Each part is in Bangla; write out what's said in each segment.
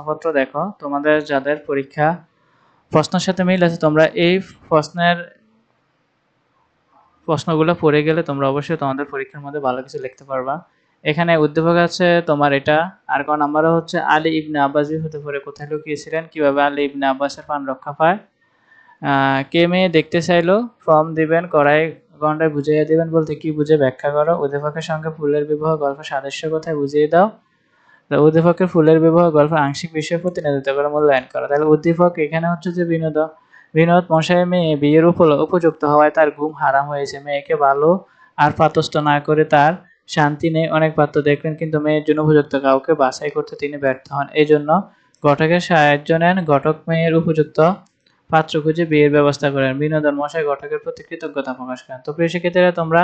প্রশ্নপত্র দেখো, তোমাদের যাদের পরীক্ষা প্রশ্নের সাথে মিল আছে তোমরা এই প্রশ্নগুলো পড়ে গেলে তোমরা অবশ্যই তোমাদের পরীক্ষার মধ্যে ভালো কিছু লিখতে পারবা। এখানে উদ্দীপক আছে তোমার এটা, আর ক নাম্বারও হচ্ছে আলী ইবনে আব্বাস হতে পারে কোথায় লুকিয়েছিলেন, কিভাবে আলী ইবনে আব্বাসের প্রাণ রক্ষা পায়, কে মেয়ে দেখতে চাইলো, ফর্ম দিবেন, কড়াই গন্ডায় বুঝিয়ে দিবেন বলতে কি বুঝে ব্যাখ্যা করো, উদ্দীপকের সঙ্গে ফুলের বিবাহ গল্প সাদৃশ্য কোথায় বুঝিয়ে দাও, উদ্দীপকের ফুলের বিবাহ গল্পের আংশিক বিষয় প্রতিনিধিত্ব করে মূল্যায়ন করা। তাহলে উদ্দীপক এখানে হচ্ছে যে বিনোদ মশাই মেয়ে বিয়ের উপযুক্ত হওয়ায় তার ঘুম হারাম হয়েছে, মেয়েকে ভালো আর পাতস্থ না করে তার শান্তি নেই, অনেক পাত্র দেখলেন কিন্তু মেয়ের জন্য উপযুক্ত কাউকে বাছাই করতে তিনি ব্যর্থ হন, এই জন্য ঘটকের সাহায্য নেন, ঘটক মেয়ের উপযুক্ত পাত্র খুঁজে বিয়ের ব্যবস্থা করেন, বিনোদন মশাই ঘটকের প্রতি কৃতজ্ঞতা প্রকাশ করেন। তো প্রিয় শিক্ষার্থীরা, তোমরা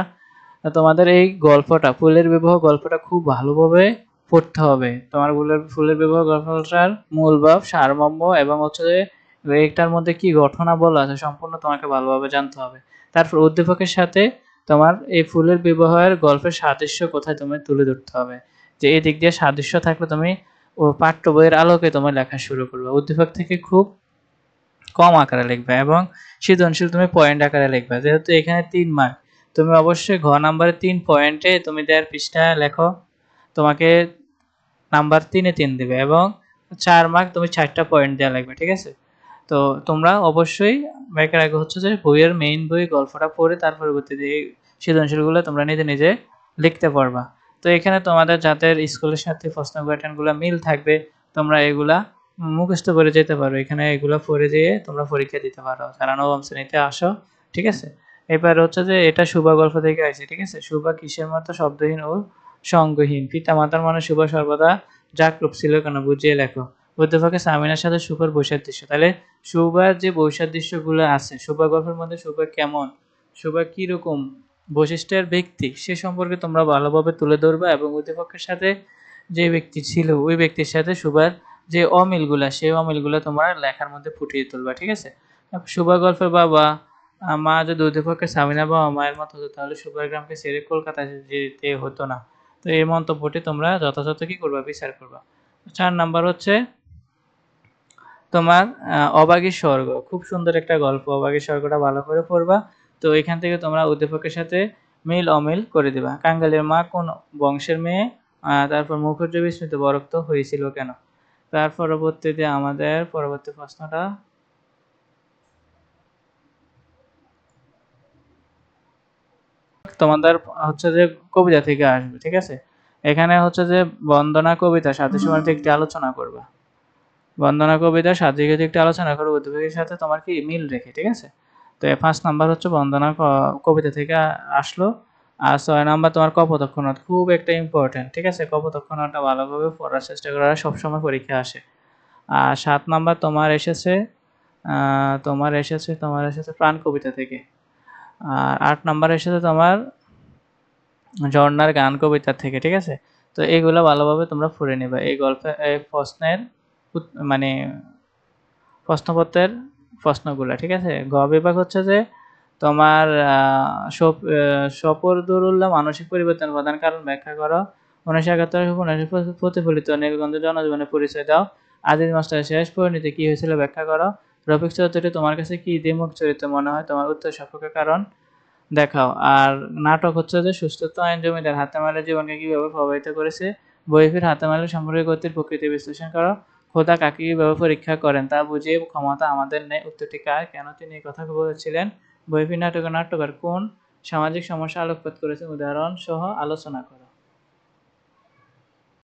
তোমাদের এই গল্পটা ফুলের বিবাহ গল্পটা খুব ভালোভাবে পড়তে হবে। তোমার ফুলের বিবাহ গল্পটার মূল ভাব, সারমর্ম এবং হচ্ছে যে এটার মধ্যে কি ঘটনা বলা আছে সম্পূর্ণ তোমাকে ভালোভাবে জানতে হবে। তারপর উদ্দীপকের সাথে তোমার এই ফুলের বিবাহের গল্পের সাদৃশ্য কোথায় তুমি তুলে ধরতে হবে, যে এই দিক দিয়ে সাদৃশ্য থাকলে তুমি ও পাঠ্য বইয়ের আলোকে তোমার লেখা শুরু করবে। উদ্দীপক থেকে খুব কম আকারে লিখবে এবং সৃজনশীল তুমি পয়েন্ট আকারে লিখবে। যেহেতু এখানে 3 মার্ক, তুমি অবশ্যই ঘ নাম্বারে 3 পয়েন্টে তুমি 1.5 পৃষ্ঠা লেখো, তোমাকে নাম্বার 3-এ 3 দিবে এবং 4 মার্ক তুমি 4টা পয়েন্ট দেওয়া লাগবে, ঠিক আছে? তো তোমরা অবশ্যই ব্যাকের আগে হচ্ছে যে বইয়ের মেইন বই গল্পটা পড়ে তার পরবর্তীতে এই সৃজনশীলগুলো তোমরা নিজে নিজে লিখতে পারবা। তো এখানে তোমাদের যাদের স্কুলের সাথে প্রশ্ন প্যাটার্নগুলো মিল থাকবে তোমরা এগুলা মুখস্থ করে যেতে পারো, এখানে এগুলো পড়ে যেয়ে তোমরা পরীক্ষা দিতে পারো যারা নবম শ্রেণীতে আসো, ঠিক আছে? এবার হচ্ছে যে এটা শুভা গল্প থেকে আসছে, ঠিক আছে? শুভা কিসের মতো শব্দহীন ও সঙ্গহীন, পিতা মাতার মনে শুভা সর্বদা জাগরূপ ছিল কেন বুঝিয়ে লেখো। উদ্দীপকে সামিনার সাথে শুভার বৈসাদৃশ্য, তাহলে শুভার যে বৈসাদৃশ্যগুলো আছে, শুভা গল্পের মধ্যে শুভা কেমন, শুভা কিরকম বৈশিষ্ট্যের ব্যক্তি সে সম্পর্কে তোমরা ভালোভাবে তুলে ধরবা এবং উদ্দীপকের সাথে যে ব্যক্তি ছিল ওই ব্যক্তির সাথে শুভার যে অমিলগুলা সেই অমিলগুলা তোমরা লেখার মধ্যে ফুটিয়ে তুলবা, ঠিক আছে? শুভা গল্পের বাবা মা যদি উদ্দীপকের সামিনা বাবা মায়ের মতো হতো তাহলে শুভার গ্রামকে ছেড়ে কলকাতায় যেতে হতো না। তো এই মন্তব্যটি তোমরা যথাযথ কি করবা, বিচার করবা। 4 নাম্বার হচ্ছে তোমার অবাগী স্বর্গ, খুব সুন্দর একটা গল্প, অবাগী স্বর্গটা ভালো করে পড়বা। তো এখান থেকে তোমরা উদ্দীপকের সাথে মিল অমিল করে দিবা। কাঙ্গালের মা কোন বংশের মেয়ে, তারপর মুখুজ্জ বিস্মিত বরক্ত হয়েছিল কেন। তার পরবর্তীতে আমাদের পরবর্তী প্রশ্নটা তোমাদের হচ্ছে যে কবিতা থেকে আসবে, ঠিক আছে? এখানে হচ্ছে যে বন্দনা কবিতা সাথে সমার্থে একটি আলোচনা করবা, বন্দনা কবিতার সাথে একটি আলোচনা করো উদ্দীপকের সাথে তোমার কি মিল রেখে, ঠিক আছে? তো 5 নাম্বার হচ্ছে বন্দনা কবিতা থেকে আসলো। আর 6 নাম্বার তোমার কপোতক্ষ নদ, খুব একটা ইম্পর্টেন্ট, ঠিক আছে? কপোতক্ষ নদটা ভালোভাবে পড়ার চেষ্টা করা সবসময় পরীক্ষা আসে। আর 7 নাম্বার তোমার এসেছে প্রাণ কবিতা থেকে। আর 8 নাম্বার এসেছে তোমার ঝর্ণার গান কবিতা থেকে, ঠিক আছে? তো এইগুলো ভালোভাবে তোমরা পড়ে নেবে। এই গল্পে এই প্রশ্নের মানে প্রশ্নপত্রের প্রশ্নগুলা, ঠিক আছে? গ বিভাগ হচ্ছে যে তোমার সফরদুরুল্লাহ মানসিক পরিবর্তন প্রধান কারণ ব্যাখ্যা করো। 1971 উপন্যাসে প্রতিফলিত নীলগঞ্জ জনজীবনের পরিচয় দাও। আজিজ মাস্টারের শেষ পরিণতি কি হয়েছিল ব্যাখ্যা করো। রফিক চৌধুরী তোমার কাছে কি দ্বিমুখ চরিত্র মনে হয়, তোমার উত্তর সাপেক্ষ কারণ দেখাও। আর নাটক হচ্ছে যে সুস্থতা আইন জমিদার হাতেমালের জীবনকে কিভাবে প্রভাবিত করেছে। বইফির হাতেমালের সামরিক গতির প্রকৃতি বিশ্লেষণ করো। খোদা কাকে কিভাবে পরীক্ষা করেন তা বুঝিয়ে ক্ষমতা আমাদের নেই, উত্তরটি কার, কেন তিনি এই কথা বলেছিলেন। বইফির নাটকের নাট্যকার কোন সামাজিক সমস্যা আলোকপাত করেছে উদাহরণ সহ আলোচনা করো।